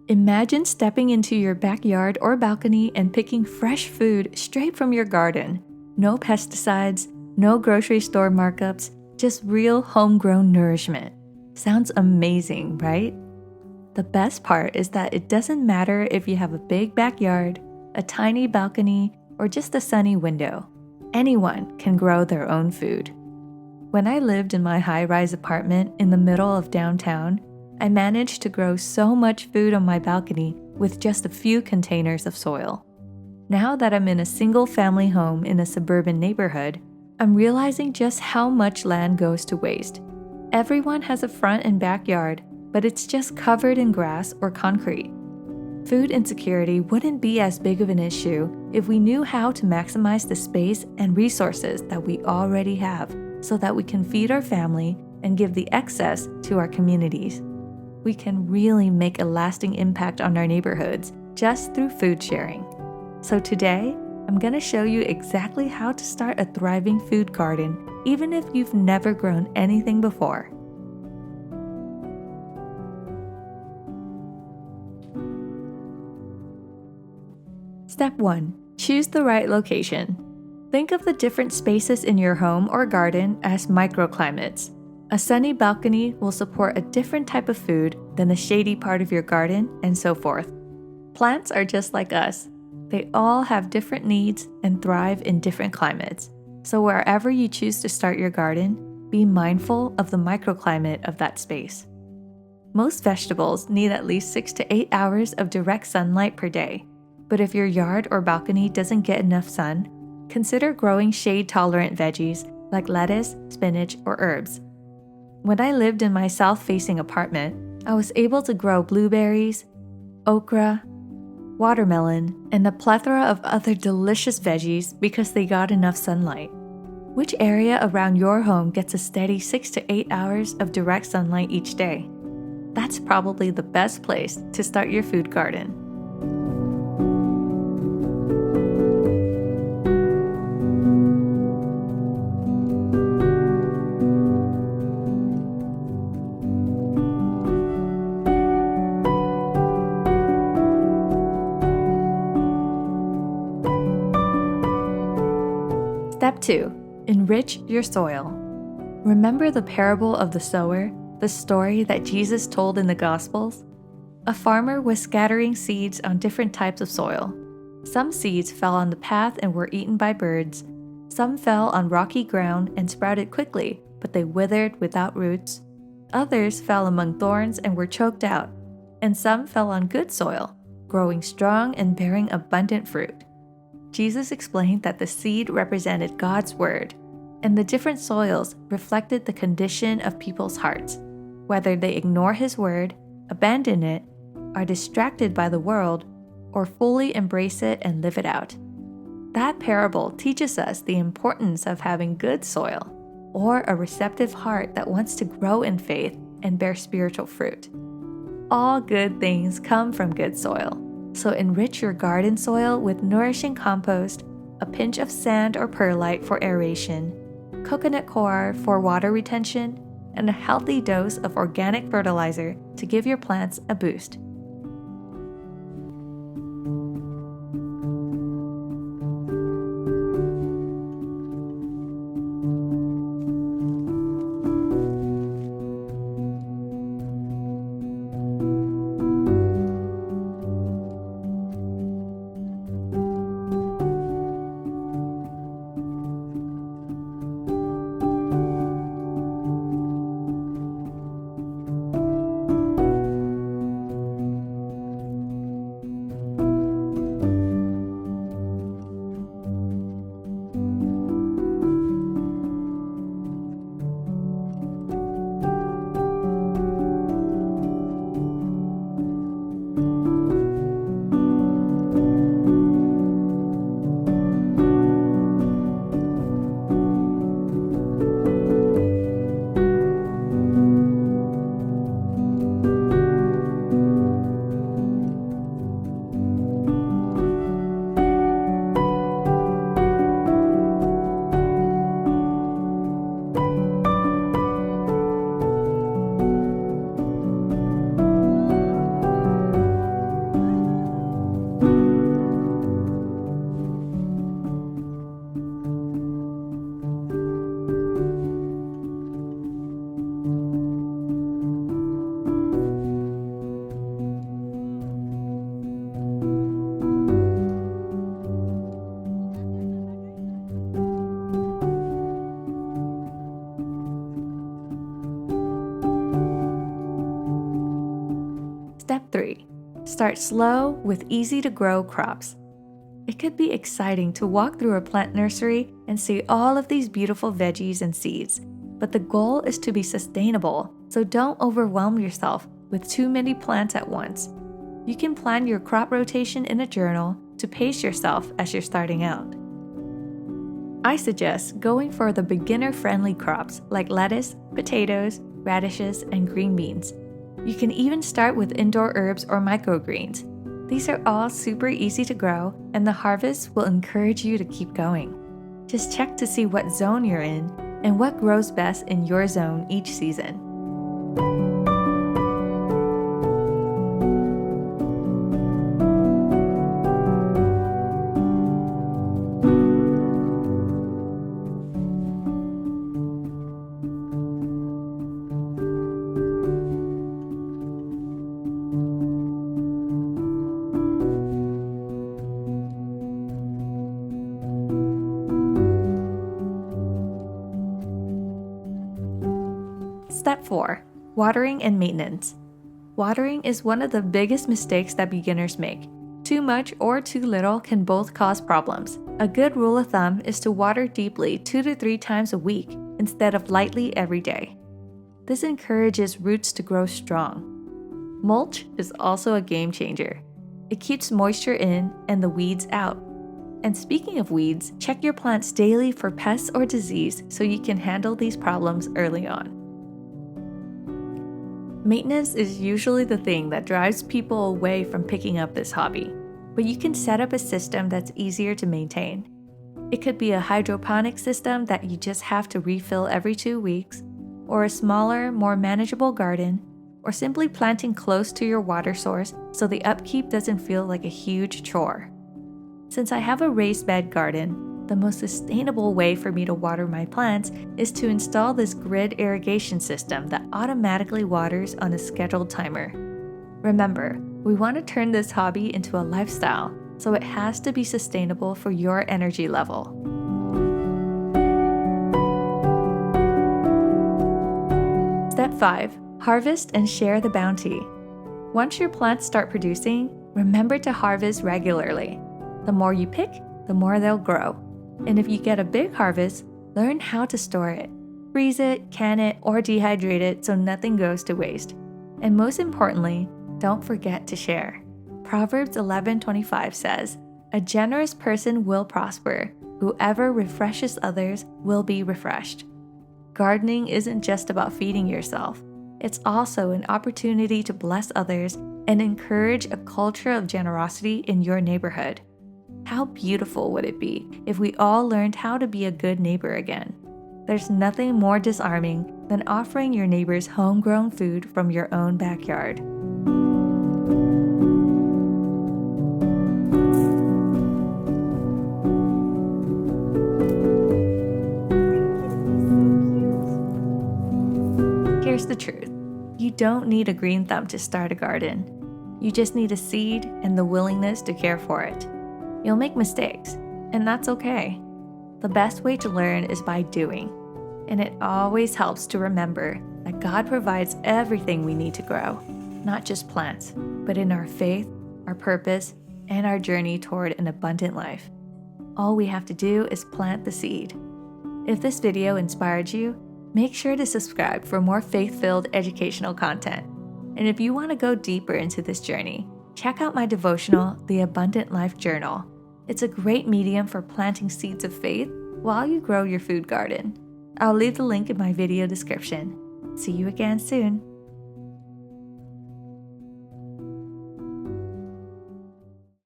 Imagine stepping into your backyard or balcony and picking fresh food straight from your garden. No pesticides, no grocery store markups, just real homegrown nourishment. Sounds amazing, right? The best part is that it doesn't matter if you have a big backyard, a tiny balcony, or just a sunny window. Anyone can grow their own food. When I lived in my high-rise apartment in the middle of downtown, I managed to grow so much food on my balcony with just a few containers of soil. Now that I'm in a single-family home in a suburban neighborhood, I'm realizing just how much land goes to waste. Everyone has a front and backyard, but it's just covered in grass or concrete. Food insecurity wouldn't be as big of an issue if we knew how to maximize the space and resources that we already have so that we can feed our family and give the excess to our communities. We can really make a lasting impact on our neighborhoods just through food sharing. So today, I'm going to show you exactly how to start a thriving food garden, even if you've never grown anything before. Step 1. Choose the right location. Think of the different spaces in your home or garden as microclimates. A sunny balcony will support a different type of food than a shady part of your garden, and so forth. Plants are just like us. They all have different needs and thrive in different climates. So wherever you choose to start your garden, be mindful of the microclimate of that space. Most vegetables need at least 6 to 8 hours of direct sunlight per day. But if your yard or balcony doesn't get enough sun, consider growing shade-tolerant veggies like lettuce, spinach, or herbs. When I lived in my south-facing apartment, I was able to grow blueberries, okra, watermelon, and a plethora of other delicious veggies because they got enough sunlight. Which area around your home gets a steady 6 to 8 hours of direct sunlight each day? That's probably the best place to start your food garden. Step 2. Enrich your soil. Remember the parable of the sower, the story that Jesus told in the Gospels? A farmer was scattering seeds on different types of soil. Some seeds fell on the path and were eaten by birds. Some fell on rocky ground and sprouted quickly, but they withered without roots. Others fell among thorns and were choked out. And some fell on good soil, growing strong and bearing abundant fruit. Jesus explained that the seed represented God's word, and the different soils reflected the condition of people's hearts, whether they ignore his word, abandon it, are distracted by the world, or fully embrace it and live it out. That parable teaches us the importance of having good soil, or a receptive heart that wants to grow in faith and bear spiritual fruit. All good things come from good soil. So enrich your garden soil with nourishing compost, a pinch of sand or perlite for aeration, coconut coir for water retention, and a healthy dose of organic fertilizer to give your plants a boost. Step 3. Start slow with easy-to-grow crops. It could be exciting to walk through a plant nursery and see all of these beautiful veggies and seeds, but the goal is to be sustainable, so don't overwhelm yourself with too many plants at once. You can plan your crop rotation in a journal to pace yourself as you're starting out. I suggest going for the beginner-friendly crops like lettuce, potatoes, radishes, and green beans. You can even start with indoor herbs or microgreens. These are all super easy to grow, and the harvest will encourage you to keep going. Just check to see what zone you're in and what grows best in your zone each season. Step 4. Watering and maintenance. Watering is one of the biggest mistakes that beginners make. Too much or too little can both cause problems. A good rule of thumb is to water deeply 2 to 3 times a week instead of lightly every day. This encourages roots to grow strong. Mulch is also a game changer. It keeps moisture in and the weeds out. And speaking of weeds, check your plants daily for pests or disease so you can handle these problems early on. Maintenance is usually the thing that drives people away from picking up this hobby, but you can set up a system that's easier to maintain. It could be a hydroponic system that you just have to refill every 2 weeks, or a smaller, more manageable garden, or simply planting close to your water source so the upkeep doesn't feel like a huge chore. Since I have a raised bed garden, the most sustainable way for me to water my plants is to install this grid irrigation system that automatically waters on a scheduled timer. Remember, we want to turn this hobby into a lifestyle, so it has to be sustainable for your energy level. Step 5. Harvest and share the bounty. Once your plants start producing, remember to harvest regularly. The more you pick, the more they'll grow. And if you get a big harvest, learn how to store it. Freeze it, can it, or dehydrate it so nothing goes to waste. And most importantly, don't forget to share. Proverbs 11:25 says, "A generous person will prosper. Whoever refreshes others will be refreshed." Gardening isn't just about feeding yourself. It's also an opportunity to bless others and encourage a culture of generosity in your neighborhood. How beautiful would it be if we all learned how to be a good neighbor again? There's nothing more disarming than offering your neighbors homegrown food from your own backyard. Here's the truth. You don't need a green thumb to start a garden. You just need a seed and the willingness to care for it. You'll make mistakes, and that's okay. The best way to learn is by doing, and it always helps to remember that God provides everything we need to grow, not just plants, but in our faith, our purpose, and our journey toward an abundant life. All we have to do is plant the seed. If this video inspired you, make sure to subscribe for more faith-filled educational content. And if you want to go deeper into this journey, check out my devotional, The Abundant Life Journal. It's a great medium for planting seeds of faith while you grow your food garden. I'll leave the link in my video description. See you again soon.